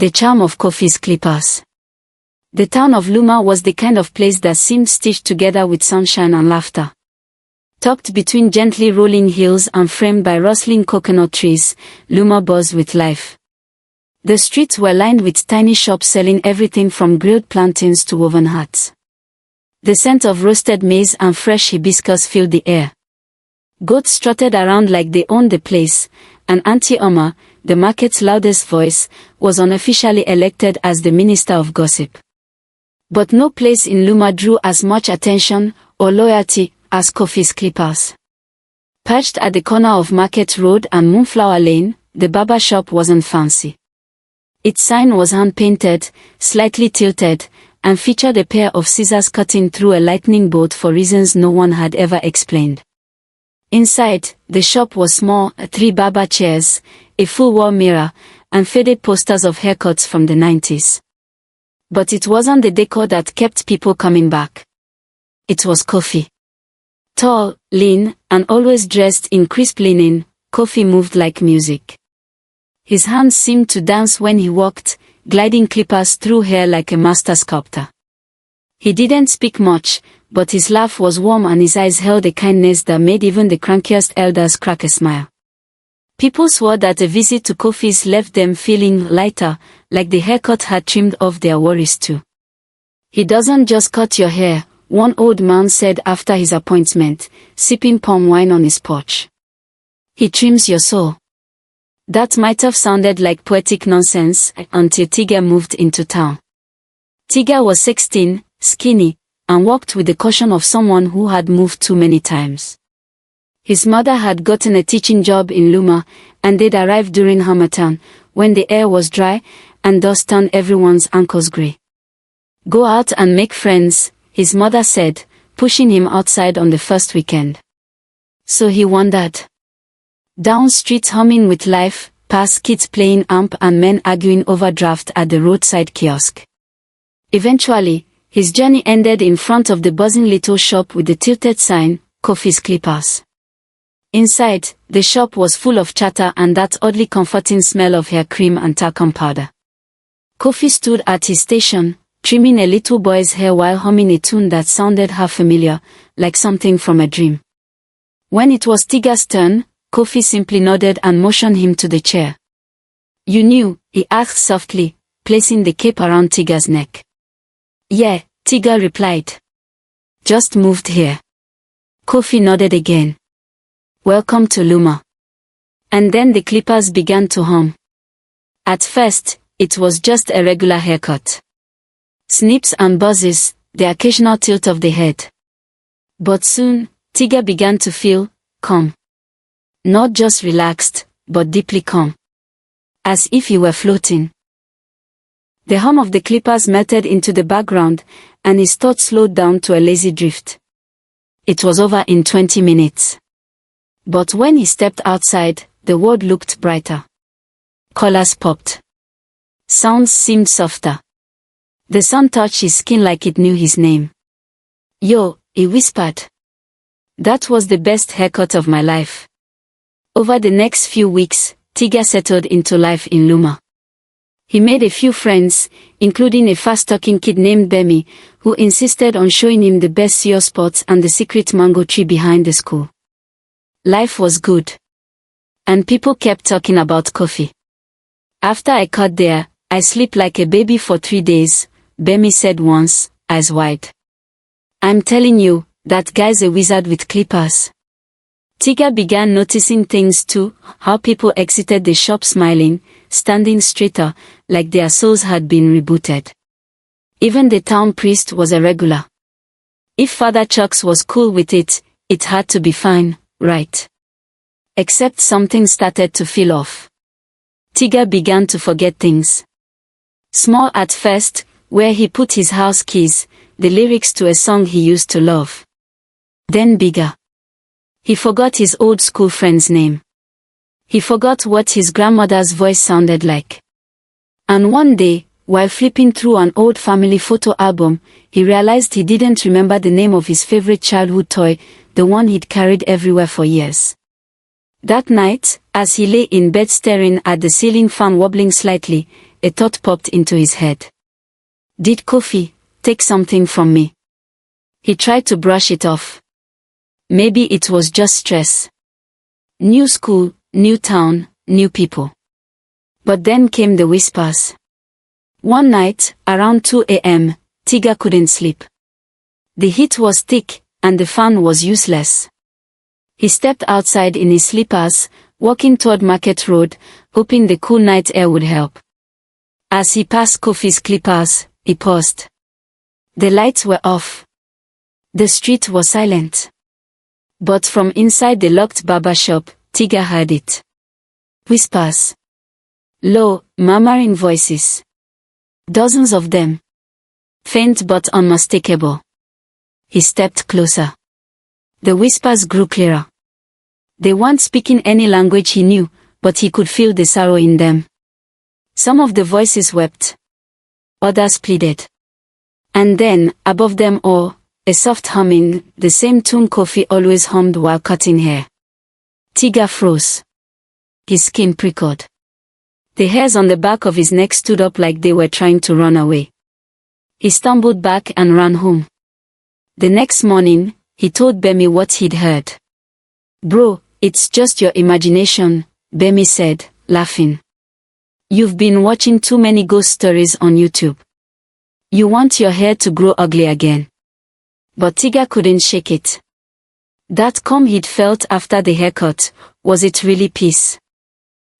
The charm of Kofi's clippers. The town of Luma was the kind of place that seemed stitched together with sunshine and laughter. Tucked between gently rolling hills and framed by rustling coconut trees, Luma buzzed with life. The streets were lined with tiny shops selling everything from grilled plantains to woven hats. The scent of roasted maize and fresh hibiscus filled the air. Goats strutted around like they owned the place, and Auntie Oma, the market's loudest voice, was unofficially elected as the minister of gossip. But no place in Luma drew as much attention or loyalty as Kofi's clippers. Perched at the corner of Market Road and Moonflower Lane, the barber shop wasn't fancy. Its sign was hand-painted, slightly tilted, and featured a pair of scissors cutting through a lightning bolt for reasons no one had ever explained. Inside, the shop was small, 3 barber chairs, a full-wall mirror, and faded posters of haircuts from the 90s. But it wasn't the decor that kept people coming back. It was Kofi. Tall, lean, and always dressed in crisp linen, Kofi moved like music. His hands seemed to dance when he walked, gliding clippers through hair like a master sculptor. He didn't speak much, but his laugh was warm and his eyes held a kindness that made even the crankiest elders crack a smile. People swore that a visit to Kofi's left them feeling lighter, like the haircut had trimmed off their worries too. "He doesn't just cut your hair," one old man said after his appointment, sipping palm wine on his porch. "He trims your soul." That might have sounded like poetic nonsense until Tiga moved into town. Tiga was 16, skinny, and walked with the caution of someone who had moved too many times. His mother had gotten a teaching job in Luma, and they'd arrived during Harmattan, when the air was dry and dust turned everyone's ankles grey. "Go out and make friends," his mother said, pushing him outside on the first weekend. So he wandered. Down streets humming with life, past kids playing amp and men arguing over draft at the roadside kiosk. Eventually, his journey ended in front of the buzzing little shop with the tilted sign, Kofi's Clippers. Inside, the shop was full of chatter and that oddly comforting smell of hair cream and talcum powder. Kofi stood at his station, trimming a little boy's hair while humming a tune that sounded half familiar, like something from a dream. When it was Tiga's turn, Kofi simply nodded and motioned him to the chair. "You knew?" he asked softly, placing the cape around Tiga's neck. "Yeah," Tiga replied. "Just moved here." Kofi nodded again. "Welcome to Luma." And then the clippers began to hum. At first, it was just a regular haircut. Snips and buzzes, the occasional tilt of the head. But soon, Tiga began to feel calm. Not just relaxed, but deeply calm. As if he were floating. The hum of the clippers melted into the background, and his thoughts slowed down to a lazy drift. It was over in 20 minutes. But when he stepped outside, the world looked brighter. Colors popped. Sounds seemed softer. The sun touched his skin like it knew his name. "Yo," he whispered. "That was the best haircut of my life." Over the next few weeks, Tiga settled into life in Luma. He made a few friends, including a fast-talking kid named Bemi, who insisted on showing him the best seal spots and the secret mango tree behind the school. Life was good. And people kept talking about Kofi. "After I cut there, I sleep like a baby for 3 days, Bemi said once, eyes wide. "I'm telling you, that guy's a wizard with clippers." Tiga began noticing things too, how people exited the shop smiling, standing straighter, like their souls had been rebooted. Even the town priest was a regular. If Father Chucks was cool with it, it had to be fine, right? Except something started to feel off. Tiga began to forget things. Small at first, where he put his house keys, the lyrics to a song he used to love. Then bigger. He forgot his old school friend's name. He forgot what his grandmother's voice sounded like. And one day, while flipping through an old family photo album, he realized he didn't remember the name of his favorite childhood toy, the one he'd carried everywhere for years. That night, as he lay in bed staring at the ceiling fan wobbling slightly, a thought popped into his head. Did Kofi take something from me? He tried to brush it off. Maybe it was just stress. New school, new town, new people. But then came the whispers. One night, around 2 a.m., Tiga couldn't sleep. The heat was thick, and the fan was useless. He stepped outside in his slippers, walking toward Market Road, hoping the cool night air would help. As he passed Kofi's clippers, he paused. The lights were off. The street was silent. But from inside the locked barber shop, Tiga heard it. Whispers. Low, murmuring voices. Dozens of them. Faint but unmistakable. He stepped closer. The whispers grew clearer. They weren't speaking any language he knew, but he could feel the sorrow in them. Some of the voices wept. Others pleaded. And then, above them all, a soft humming, the same tune Kofi always hummed while cutting hair. Tiga froze. His skin prickled. The hairs on the back of his neck stood up like they were trying to run away. He stumbled back and ran home. The next morning, he told Bemi what he'd heard. Bro, it's just your imagination, Bemi said, laughing. You've been watching too many ghost stories on YouTube. You want your hair to grow ugly again. But Tiga couldn't shake it. That calm he'd felt after the haircut, was it really peace?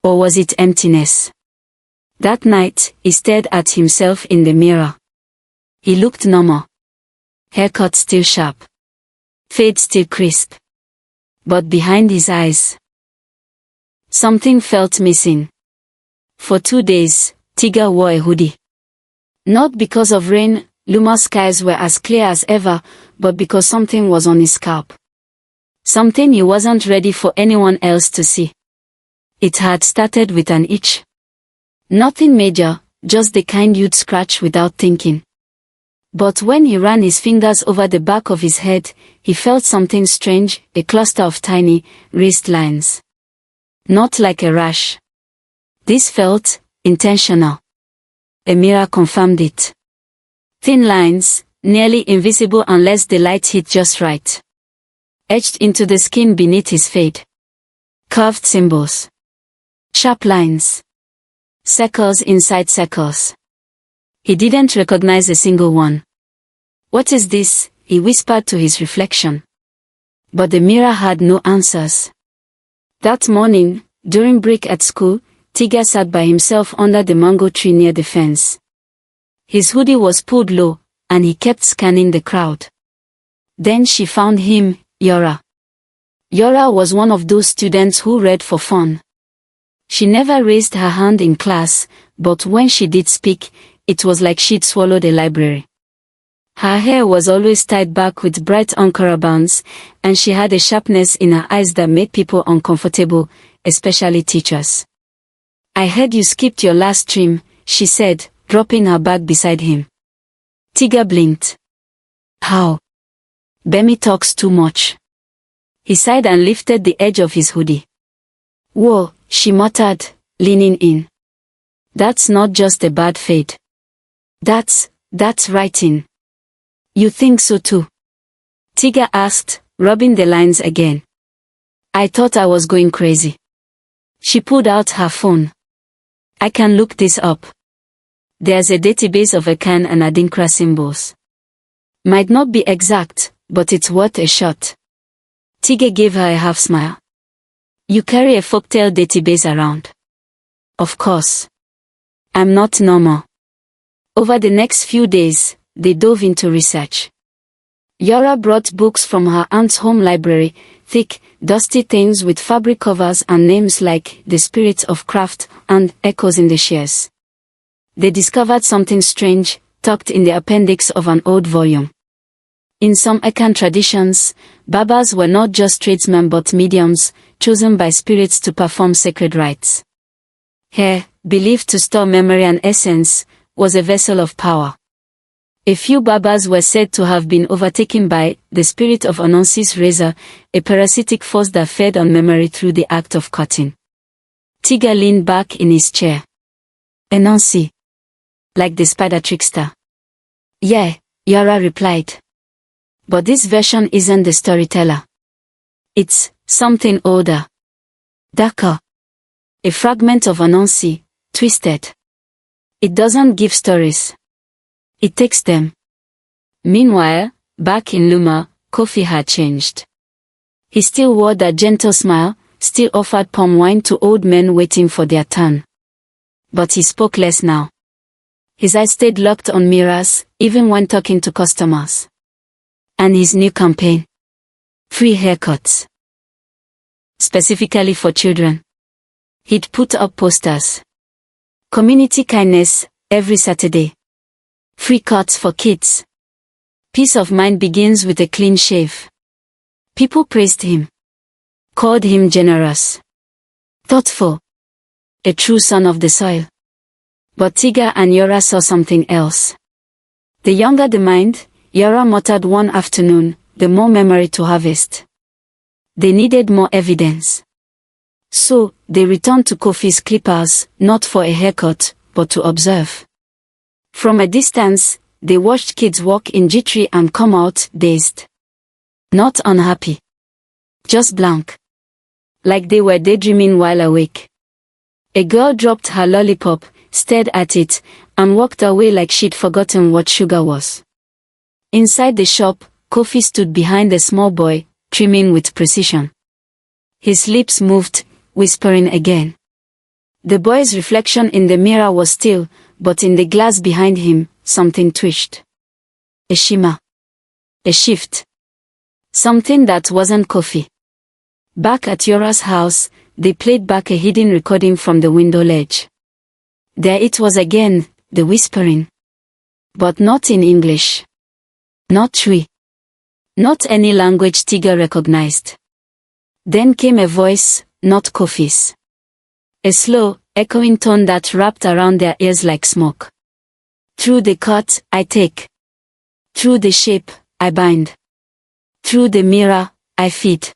Or was it emptiness? That night, he stared at himself in the mirror. He looked normal. Haircut still sharp. Fade still crisp. But behind his eyes, something felt missing. For 2 days, Tiga wore a hoodie. Not because of rain, Luma's skies were as clear as ever, but because something was on his scalp. Something he wasn't ready for anyone else to see. It had started with an itch. Nothing major, just the kind you'd scratch without thinking. But when he ran his fingers over the back of his head, he felt something strange, a cluster of tiny, raised lines. Not like a rash. This felt intentional. A mirror confirmed it. Thin lines, nearly invisible unless the light hit just right. Etched into the skin beneath his fade. Curved symbols. Sharp lines. Circles inside circles. He didn't recognize a single one. What is this? He whispered to his reflection. But the mirror had no answers. That morning, during break at school, Tiga sat by himself under the mango tree near the fence. His hoodie was pulled low, and he kept scanning the crowd. Then she found him, Yora. Yora was one of those students who read for fun. She never raised her hand in class, but when she did speak, it was like she'd swallowed a library. Her hair was always tied back with bright ankara bands, and she had a sharpness in her eyes that made people uncomfortable, especially teachers. I heard you skipped your last trim, she said, dropping her bag beside him. Tiga blinked. How? Bemi talks too much. He sighed and lifted the edge of his hoodie. Whoa, she muttered, leaning in. That's not just a bad fade. That's writing. You think so too? Tiga asked, rubbing the lines again. I thought I was going crazy. She pulled out her phone. I can look this up. There's a database of Akan and Adinkra symbols. Might not be exact, but it's worth a shot. Tiga gave her a half smile. You carry a folktale database around? Of course. I'm not normal. Over the next few days, they dove into research. Yora brought books from her aunt's home library, thick, dusty things with fabric covers and names like The Spirit of Craft and Echoes in the Shears. They discovered something strange, tucked in the appendix of an old volume. In some Akan traditions, Barbers were not just tradesmen but mediums, chosen by spirits to perform sacred rites. Hair, believed to store memory and essence, was a vessel of power. A few Barbers were said to have been overtaken by the spirit of Anansi's razor, a parasitic force that fed on memory through the act of cutting. Tiga leaned back in his chair. Anansi. Like the spider trickster. Yeah, Yara replied. But this version isn't the storyteller. It's something older. Darker. A fragment of Anansi, twisted. It doesn't give stories. It takes them. Meanwhile, back in Luma, Kofi had changed. He still wore that gentle smile, still offered palm wine to old men waiting for their turn. But he spoke less now. His eyes stayed locked on mirrors, even when talking to customers. And his new campaign. Free haircuts. Specifically for children. He'd put up posters. Community kindness, every Saturday. Free cuts for kids. Peace of mind begins with a clean shave. People praised him. Called him generous. Thoughtful. A true son of the soil. But Tiga and Yora saw something else. The younger the mind, Yora muttered one afternoon, the more memory to harvest. They needed more evidence. So, they returned to Kofi's clippers, not for a haircut, but to observe. From a distance, they watched kids walk in jittery and come out, dazed. Not unhappy. Just blank. Like they were daydreaming while awake. A girl dropped her lollipop, stared at it, and walked away like she'd forgotten what sugar was. Inside the shop, Kofi stood behind the small boy, trimming with precision. His lips moved, whispering again. The boy's reflection in the mirror was still, but in the glass behind him, something twitched. A shimmer. A shift. Something that wasn't Kofi. Back at Yora's house, they played back a hidden recording from the window ledge. There it was again, the whispering. But not in English. Not Twi. Not any language Tiga recognized. Then came a voice, not Kofi's. A slow, echoing tone that wrapped around their ears like smoke. Through the cut, I take. Through the shape, I bind. Through the mirror, I feed.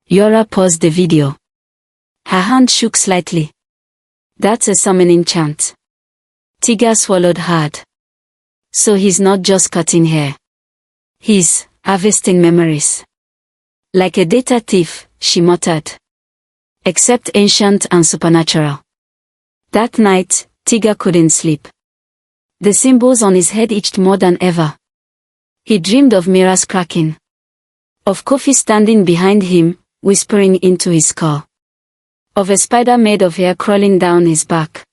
Yora paused the video. Her hand shook slightly. That's a summoning chant. Tiga swallowed hard. So he's not just cutting hair. He's harvesting memories. Like a data thief, she muttered. Except ancient and supernatural. That night, Tiga couldn't sleep. The symbols on his head itched more than ever. He dreamed of mirrors cracking. Of Kofi standing behind him, whispering into his skull. Of a spider made of hair crawling down his back.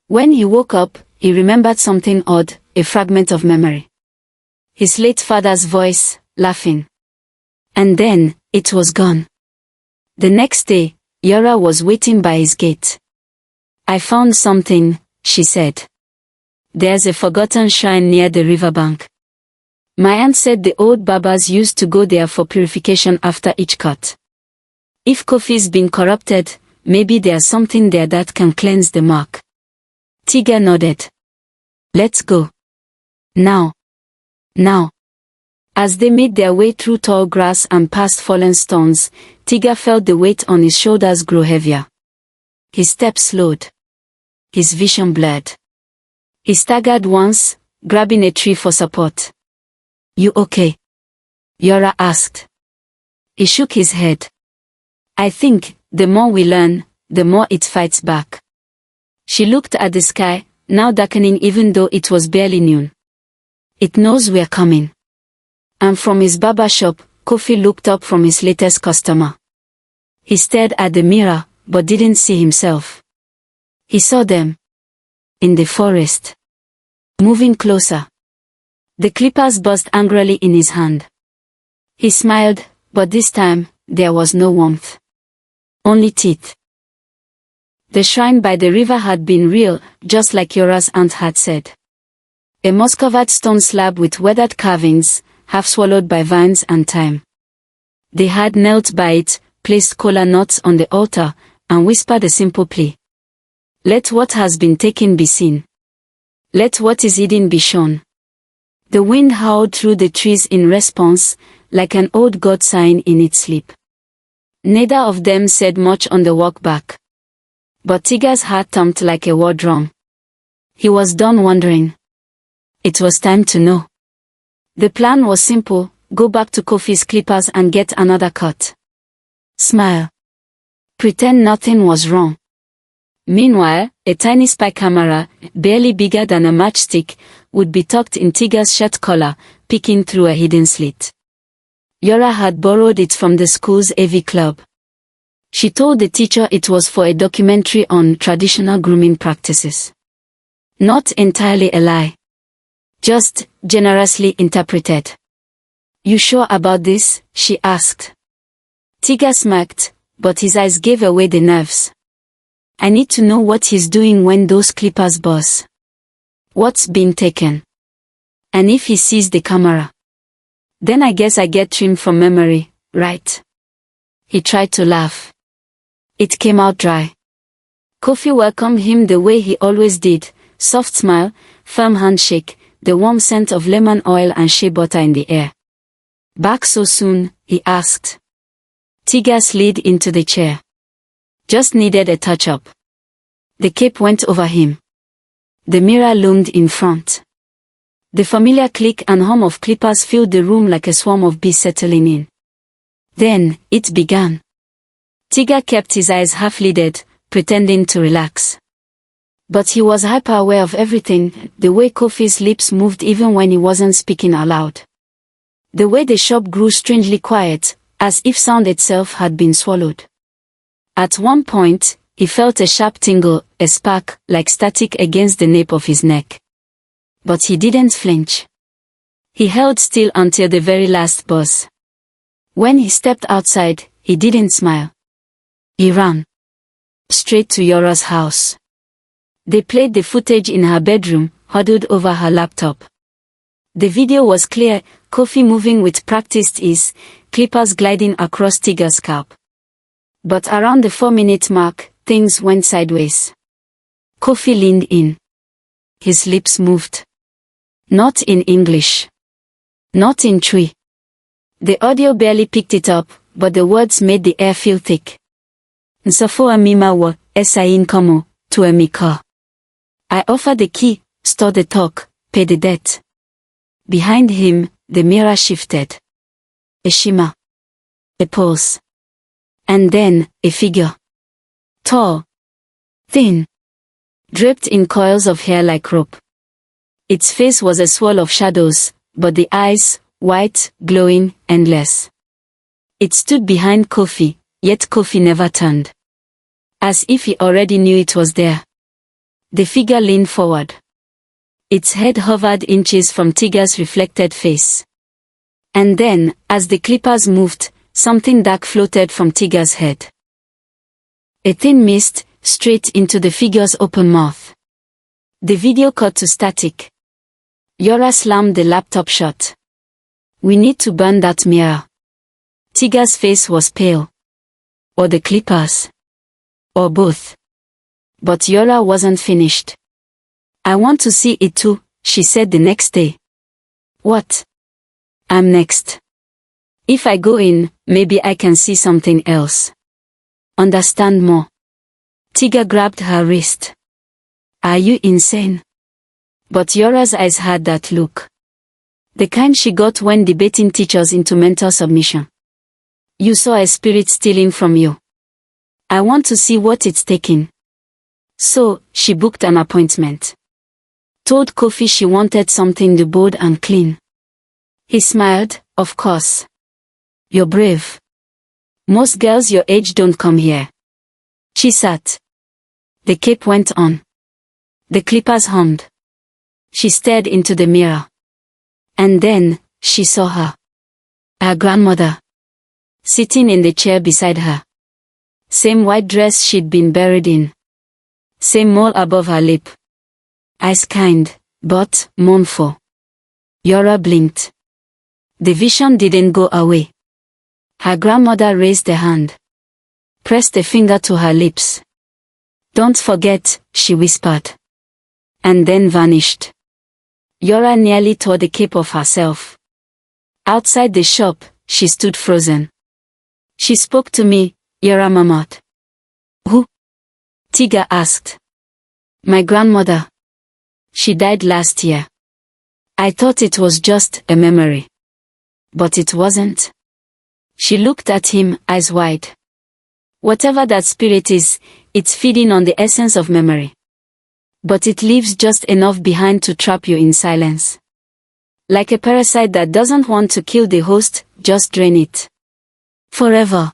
When he woke up, he remembered something odd, a fragment of memory. His late father's voice, laughing. And then, it was gone. The next day, Yora was waiting by his gate. I found something, she said. There's a forgotten shrine near the riverbank. My aunt said the old barbers used to go there for purification after each cut. If Kofi's been corrupted, maybe there's something there that can cleanse the mark. Tiga nodded. Let's go. Now. Now. As they made their way through tall grass and past fallen stones, Tiga felt the weight on his shoulders grow heavier. His steps slowed. His vision blurred. He staggered once, grabbing a tree for support. You okay? Yora asked. He shook his head. I think, the more we learn, the more it fights back. She looked at the sky, now darkening even though it was barely noon. It knows we're coming. And from his barber shop, Kofi looked up from his latest customer. He stared at the mirror, but didn't see himself. He saw them. In the forest. Moving closer. The clippers buzzed angrily in his hand. He smiled, but this time, there was no warmth. Only teeth. The shrine by the river had been real, just like Yora's aunt had said. A moss-covered stone slab with weathered carvings, half swallowed by vines and time. They had knelt by it, placed kola nuts on the altar, and whispered a simple plea. Let what has been taken be seen. Let what is hidden be shown. The wind howled through the trees in response, like an old god sighing in its sleep. Neither of them said much on the walk back. But Tiga's heart thumped like a war drum. He was done wondering. It was time to know. The plan was simple: go back to Kofi's clippers and get another cut. Smile. Pretend nothing was wrong. Meanwhile, a tiny spy camera, barely bigger than a matchstick, would be tucked in Tiga's shirt collar, peeking through a hidden slit. Yora had borrowed it from the school's AV club. She told the teacher it was for a documentary on traditional grooming practices. Not entirely a lie. Just generously interpreted. "You sure about this?" she asked. Tiga smirked, but his eyes gave away the nerves. "I need to know what he's doing when those clippers buzz. What's been taken? And if he sees the camera? Then I guess I get trimmed from memory, right?" He tried to laugh. It came out dry. Kofi welcomed him the way he always did: soft smile, firm handshake, the warm scent of lemon oil and shea butter in the air. "Back so soon?" he asked. Tiga slid into the chair. "Just needed a touch-up." The cape went over him. The mirror loomed in front. The familiar click and hum of clippers filled the room like a swarm of bees settling in. Then, it began. Tiga kept his eyes half-lidded, pretending to relax. But he was hyper-aware of everything: the way Kofi's lips moved even when he wasn't speaking aloud. The way the shop grew strangely quiet, as if sound itself had been swallowed. At one point, he felt a sharp tingle, a spark, like static against the nape of his neck. But he didn't flinch. He held still until the very last buzz. When he stepped outside, he didn't smile. He ran. Straight to Yora's house. They played the footage in her bedroom, huddled over her laptop. The video was clear: Kofi moving with practiced ease, clippers gliding across Tiga's scalp. But around the 4-minute mark, things went sideways. Kofi leaned in. His lips moved. Not in English. Not in Twi. The audio barely picked it up, but the words made the air feel thick. "Nsafo amima wa, esain komo, to emika. I offer the key, store the talk, pay the debt." Behind him, the mirror shifted. A shimmer. A pulse. And then, a figure. Tall. Thin. Draped in coils of hair like rope. Its face was a swirl of shadows, but the eyes, white, glowing, endless. It stood behind Kofi, yet Kofi never turned. As if he already knew it was there. The figure leaned forward. Its head hovered inches from Tiga's reflected face. And then, as the clippers moved, something dark floated from Tiga's head. A thin mist, straight into the figure's open mouth. The video cut to static. Yora slammed the laptop shut. "We need to burn that mirror." Tiga's face was pale. Or the clippers. Or both. But Yora wasn't finished. "I want to see it too," she said the next day. "What?" "I'm next. If I go in, maybe I can see something else. Understand more." Tiga grabbed her wrist. "Are you insane?" But Yora's eyes had that look. The kind she got when debating teachers into mental submission. "You saw a spirit stealing from you. I want to see what it's taking." So, she booked an appointment. Told Kofi she wanted something bold and clean. He smiled. "Of course. You're brave. Most girls your age don't come here." She sat. The cape went on. The clippers hummed. She stared into the mirror. And then, she saw her. Her grandmother. Sitting in the chair beside her. Same white dress she'd been buried in. Same mole above her lip. Eyes kind, but mournful. Yora blinked. The vision didn't go away. Her grandmother raised a hand. Pressed a finger to her lips. "Don't forget," she whispered. And then vanished. Yora nearly tore the cape off herself. Outside the shop, she stood frozen. "She spoke to me," Yora murmured. "Who?" Tiga asked. "My grandmother." She died last year. I thought it was just a memory. But it wasn't. She looked at him, eyes wide. Whatever that spirit is, it's feeding on the essence of memory. But it leaves just enough behind to trap you in silence. Like a parasite that doesn't want to kill the host, just drain it. Forever.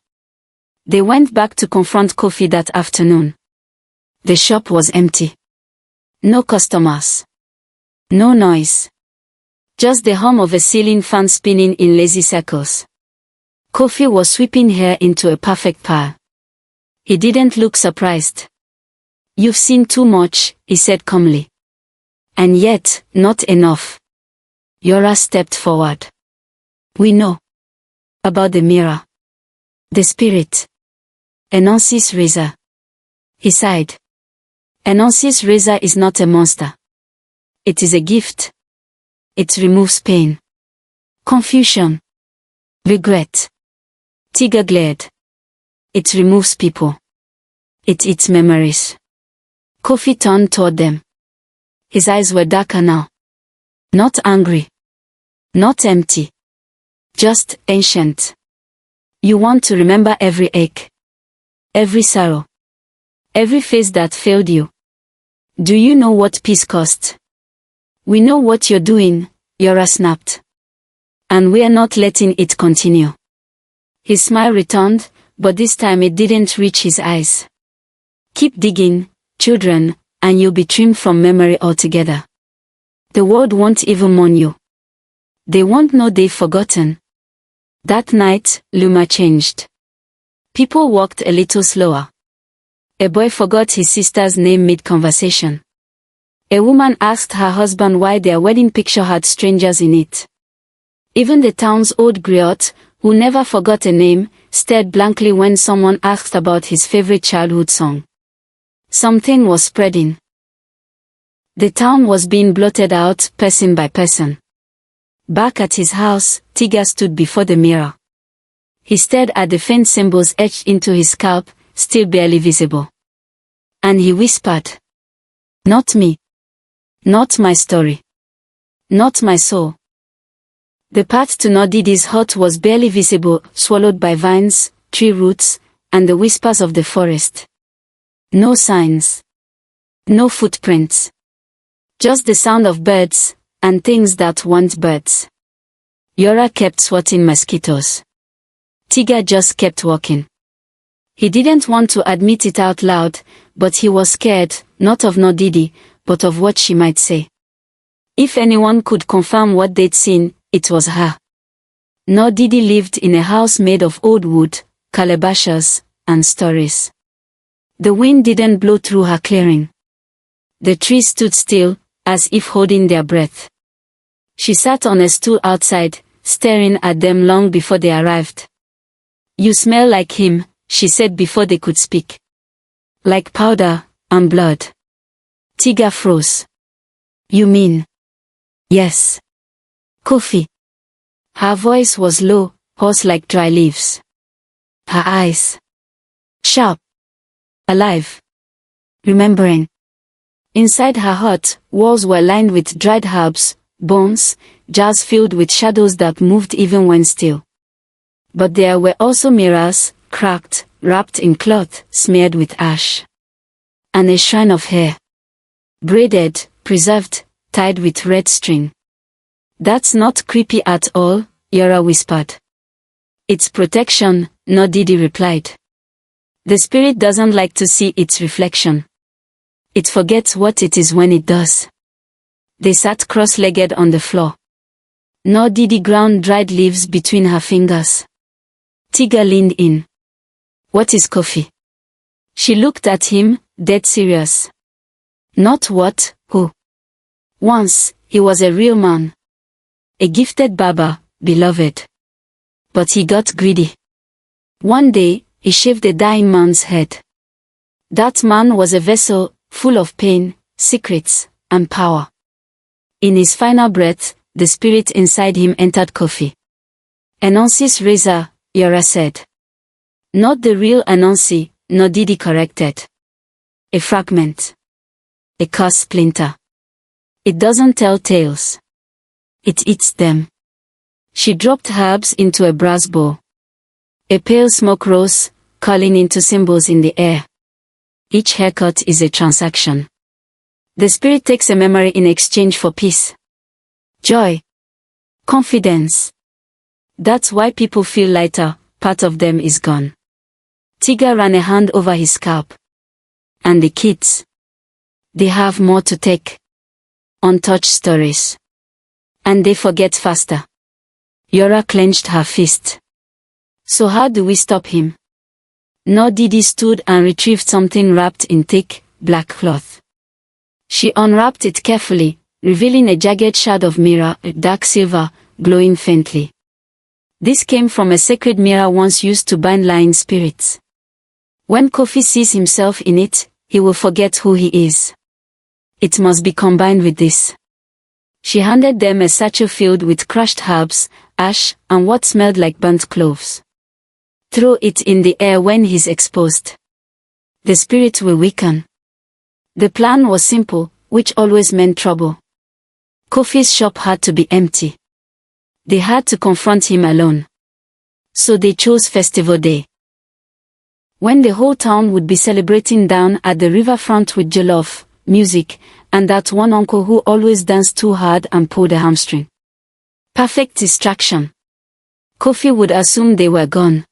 They went back to confront Kofi that afternoon. The shop was empty. No customers. No noise. Just the hum of a ceiling fan spinning in lazy circles. Kofi was sweeping hair into a perfect pile. He didn't look surprised. You've seen too much, he said calmly. And yet, not enough. Yora stepped forward. We know. About the mirror. The spirit. Anansi's razor. He sighed. Anansi's razor is not a monster. It is a gift. It removes pain. Confusion. Regret. Tiga glared. It removes people. It eats memories. Kofi turned toward them. His eyes were darker now. Not angry. Not empty. Just ancient. You want to remember every ache. Every sorrow. Every face that failed you. Do you know what peace cost? We know what you're doing, Yora snapped. And we're not letting it continue. His smile returned, but this time it didn't reach his eyes. Keep digging, children, and you'll be trimmed from memory altogether. The world won't even mourn you. They won't know they've forgotten. That night, Luma changed. People walked a little slower. A boy forgot his sister's name mid-conversation. A woman asked her husband why their wedding picture had strangers in it. Even the town's old griot, who never forgot a name, stared blankly when someone asked about his favorite childhood song. Something was spreading. The town was being blotted out, person by person. Back at his house, Tiga stood before the mirror. He stared at the faint symbols etched into his scalp, still barely visible. And he whispered. Not me. Not my story. Not my soul. The path to Nodidi's hut was barely visible, swallowed by vines, tree roots, and the whispers of the forest. No signs. No footprints. Just the sound of birds, and things that weren't birds. Yora kept swatting mosquitoes. Tiga just kept walking. He didn't want to admit it out loud, but he was scared, not of Nodidi, but of what she might say. If anyone could confirm what they'd seen, it was her. Nodidi lived in a house made of old wood, calabashes, and stories. The wind didn't blow through her clearing. The trees stood still, as if holding their breath. She sat on a stool outside, staring at them long before they arrived. You smell like him, she said before they could speak. Like powder, and blood. Tiga froze. You mean? Yes. Kofi. Her voice was low, hoarse like dry leaves. Her eyes. Sharp. Alive. Remembering. Inside her hut, walls were lined with dried herbs, bones, jars filled with shadows that moved even when still. But there were also mirrors, cracked, wrapped in cloth, smeared with ash. And a shrine of hair. Braided, preserved, tied with red string. That's not creepy at all, Yora whispered. It's protection, Nodidi replied. The spirit doesn't like to see its reflection. It forgets what it is when it does. They sat cross-legged on the floor. Nodidi ground dried leaves between her fingers. Tiga leaned in. What is Kofi? She looked at him, dead serious. Not what, who? Once, he was a real man. A gifted barber, beloved. But he got greedy. One day, he shaved a dying man's head. That man was a vessel, full of pain, secrets, and power. In his final breath, the spirit inside him entered Kofi. Anansi's razor, Yora said. Not the real Anansi, Nodidi corrected. A fragment. A cursed splinter. It doesn't tell tales. It eats them. She dropped herbs into a brass bowl. A pale smoke rose, calling into symbols in the air. Each haircut is a transaction. The spirit takes a memory in exchange for peace, joy, confidence. That's why people feel lighter, part of them is gone. Tiga ran a hand over his scalp. And the kids? They have more to take. Untouched stories. And they forget faster. Yora clenched her fist. So how do we stop him? No, Didi stood and retrieved something wrapped in thick, black cloth. She unwrapped it carefully, revealing a jagged shard of mirror, dark silver, glowing faintly. This came from a sacred mirror once used to bind lying spirits. When Kofi sees himself in it, he will forget who he is. It must be combined with this. She handed them a satchel filled with crushed herbs, ash, and what smelled like burnt cloves. Throw it in the air when he's exposed. The spirit will weaken. The plan was simple, which always meant trouble. Kofi's shop had to be empty. They had to confront him alone. So they chose Festival Day. When the whole town would be celebrating down at the riverfront with jollof, music, and that one uncle who always danced too hard and pulled a hamstring. Perfect distraction. Kofi would assume they were gone.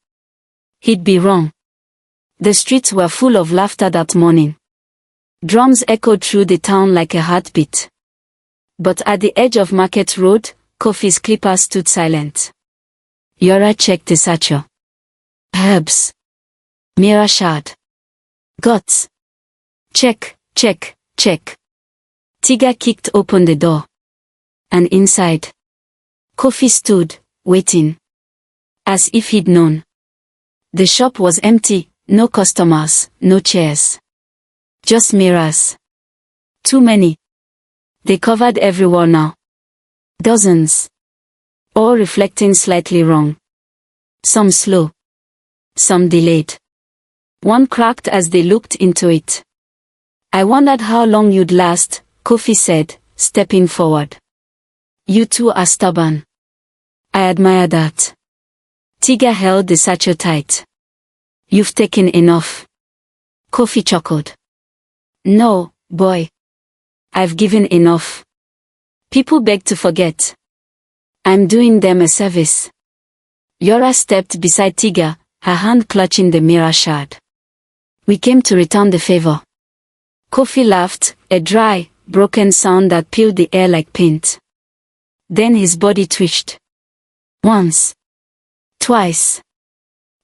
He'd be wrong. The streets were full of laughter that morning. Drums echoed through the town like a heartbeat. But at the edge of Market Road, Kofi's clipper stood silent. Yora checked the satchel. Herbs. Mirror shard. Guts. Check, check, check. Tiga kicked open the door. And inside, Kofi stood, waiting. As if he'd known. The shop was empty, no customers, no chairs. Just mirrors. Too many. They covered every wall now. Dozens. All reflecting slightly wrong. Some slow. Some delayed. One cracked as they looked into it. I wondered how long you'd last, Kofi said, stepping forward. You two are stubborn. I admire that. Tiga held the satchel tight. You've taken enough. Kofi chuckled. No, boy. I've given enough. People beg to forget. I'm doing them a service. Yora stepped beside Tiga, her hand clutching the mirror shard. We came to return the favor. Kofi laughed, a dry, broken sound that peeled the air like paint. Then his body twitched. Once. Twice.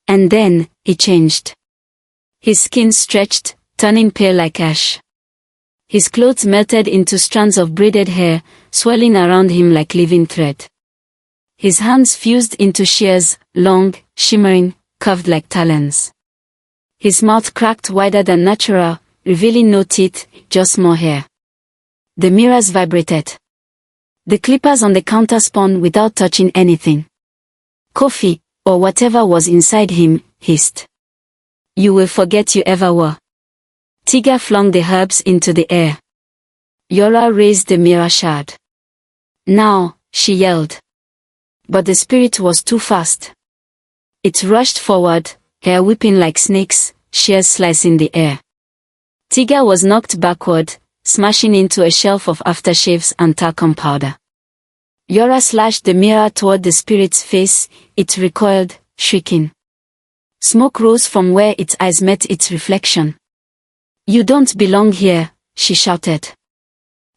And then, he changed. His skin stretched, turning pale like ash. His clothes melted into strands of braided hair, swirling around him like living thread. His hands fused into shears, long, shimmering, curved like talons. His mouth cracked wider than natural, revealing no teeth, just more hair. The mirrors vibrated. The clippers on the counter spun without touching anything. Kofi, or whatever was inside him, hissed. You will forget you ever were. Tiga flung the herbs into the air. Yora raised the mirror shard. Now, she yelled. But the spirit was too fast. It rushed forward, hair whipping like snakes, shears slicing the air. Tiga was knocked backward, smashing into a shelf of aftershaves and talcum powder. Yora slashed the mirror toward the spirit's face, it recoiled, shrieking. Smoke rose from where its eyes met its reflection. You don't belong here, she shouted.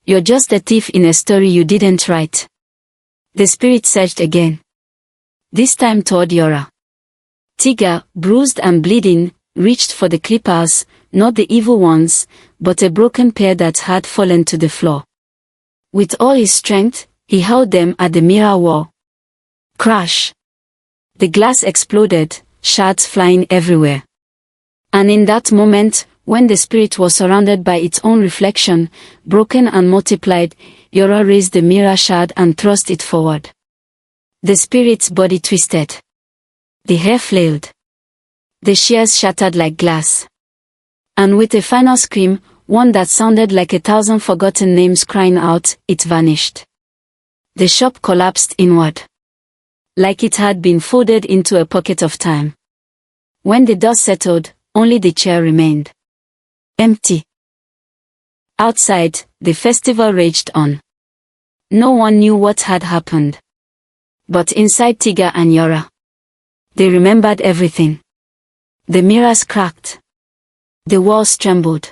You're just a thief in a story you didn't write. The spirit surged again. This time toward Yora. Tiga, bruised and bleeding, reached for the clippers, not the evil ones, but a broken pair that had fallen to the floor. With all his strength, he held them at the mirror wall. Crash! The glass exploded, shards flying everywhere. And in that moment, when the spirit was surrounded by its own reflection, broken and multiplied, Yora raised the mirror shard and thrust it forward. The spirit's body twisted. The hair flailed. The shears shattered like glass. And with a final scream, One that sounded like 1,000 forgotten names crying out, it vanished. The shop collapsed inward, like it had been folded into a pocket of time. When the dust settled, only the chair remained. Empty. Outside, the festival raged on. No one knew what had happened. But inside Tiga and Yora, they remembered everything. The mirrors cracked. The walls trembled.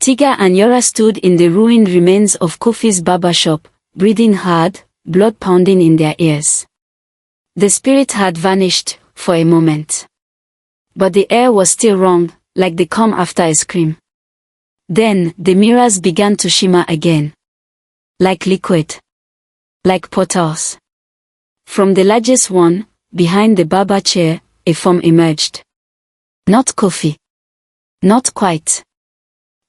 Tiga and Yora stood in the ruined remains of Kofi's barbershop, breathing hard, blood pounding in their ears. The spirit had vanished, for a moment. But the air was still wrong, like the calm after a scream. Then, the mirrors began to shimmer again. Like liquid. Like portals. From the largest one, behind the barber chair, a form emerged. Not Kofi. Not quite.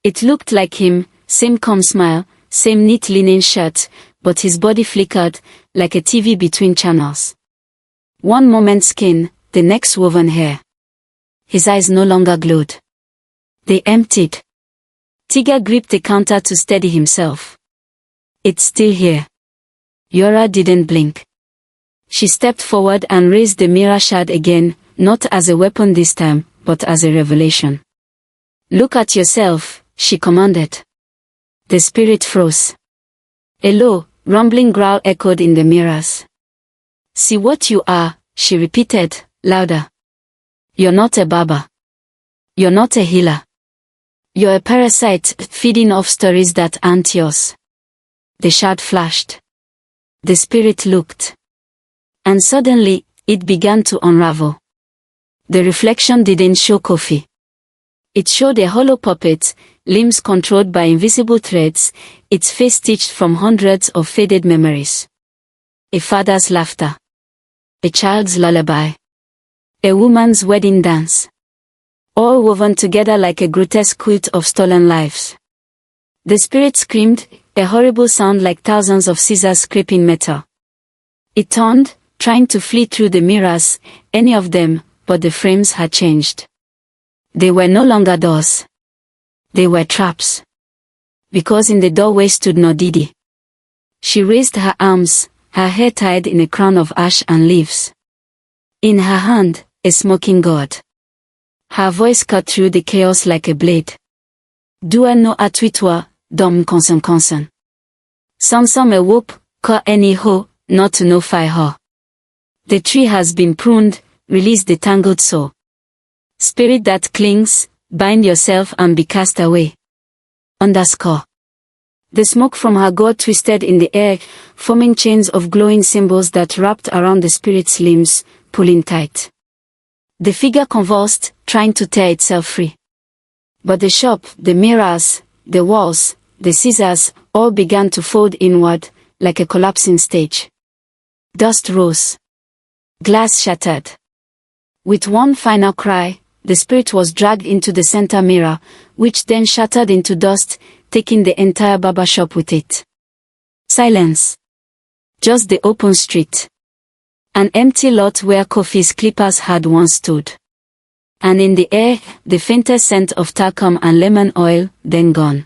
It looked like him, same calm smile, same neat linen shirt, but his body flickered, like a TV between channels. One moment skin, the next woven hair. His eyes no longer glowed. They emptied. Tiga gripped the counter to steady himself. It's still here. Yora didn't blink. She stepped forward and raised the mirror shard again, not as a weapon this time, but as a revelation. Look at yourself, she commanded. The spirit froze. A low, rumbling growl echoed in the mirrors. See what you are, she repeated, louder. You're not a barber. You're not a healer. You're a parasite, feeding off stories that aren't yours. The shard flashed. The spirit looked. And suddenly, it began to unravel. The reflection didn't show Kofi. It showed a hollow puppet, limbs controlled by invisible threads, its face stitched from hundreds of faded memories. A father's laughter. A child's lullaby. A woman's wedding dance. All woven together like a grotesque quilt of stolen lives. The spirit screamed, a horrible sound like thousands of scissors scraping metal. It turned, trying to flee through the mirrors, any of them, but the frames had changed. They were no longer doors. They were traps. Because in the doorway stood Nodidi. She raised her arms, her hair tied in a crown of ash and leaves. In her hand, a smoking gourd. Her voice cut through the chaos like a blade. Dua no atuitwa, dom konsen. Sansom a whoop, ka any ho, not to no fi ho. The tree has been pruned, release the tangled saw. Spirit that clings, bind yourself and be cast away. _ The smoke from her gourd twisted in the air, forming chains of glowing symbols that wrapped around the spirit's limbs, pulling tight. The figure convulsed, trying to tear itself free. But the shop, the mirrors, the walls, the scissors, all began to fold inward, like a collapsing stage. Dust rose. Glass shattered. With one final cry, the spirit was dragged into the center mirror, which then shattered into dust, taking the entire barbershop with it. Silence. Just the open street. An empty lot where Kofi's clippers had once stood. And in the air, the faintest scent of talcum and lemon oil, then gone.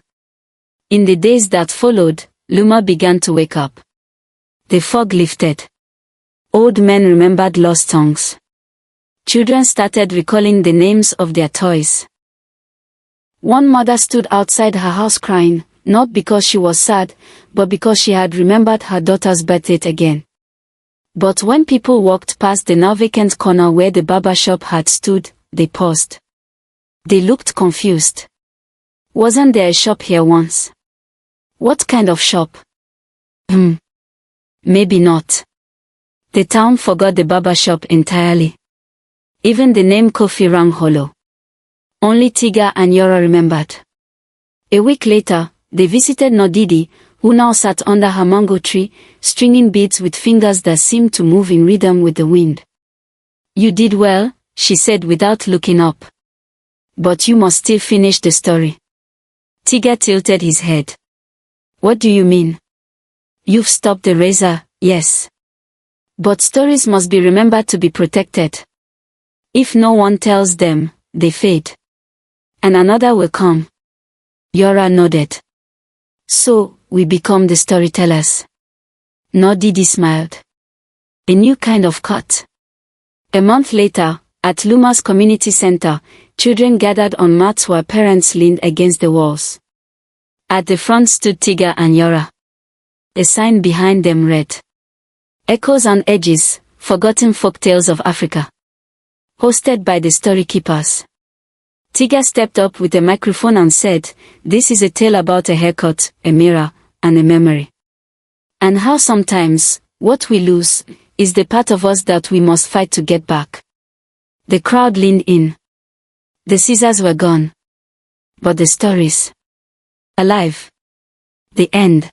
In the days that followed, Luma began to wake up. The fog lifted. Old men remembered lost songs. Children started recalling the names of their toys. One mother stood outside her house crying, not because she was sad, but because she had remembered her daughter's birthday again. But when people walked past the now vacant corner where the barbershop had stood, they paused. They looked confused. Wasn't there a shop here once? What kind of shop? Maybe not. The town forgot the barbershop entirely. Even the name Kofi rang hollow. Only Tiga and Yora remembered. A week later, they visited Nodidi, who now sat under her mango tree, stringing beads with fingers that seemed to move in rhythm with the wind. You did well, she said without looking up. But you must still finish the story. Tiga tilted his head. What do you mean? You've stopped the razor, yes. But stories must be remembered to be protected. If no one tells them, they fade. And another will come. Yora nodded. So, we become the storytellers. No, Didi smiled. A new kind of cut. A month later, at Luma's community center, children gathered on mats while parents leaned against the walls. At the front stood Tiga and Yora. A sign behind them read, Echoes and Edges, Forgotten Folktales of Africa. Hosted by the story keepers. Tiga stepped up with a microphone and said, This is a tale about a haircut, a mirror, and a memory. And how sometimes, what we lose, is the part of us that we must fight to get back. The crowd leaned in. The scissors were gone. But the stories. Alive. The end.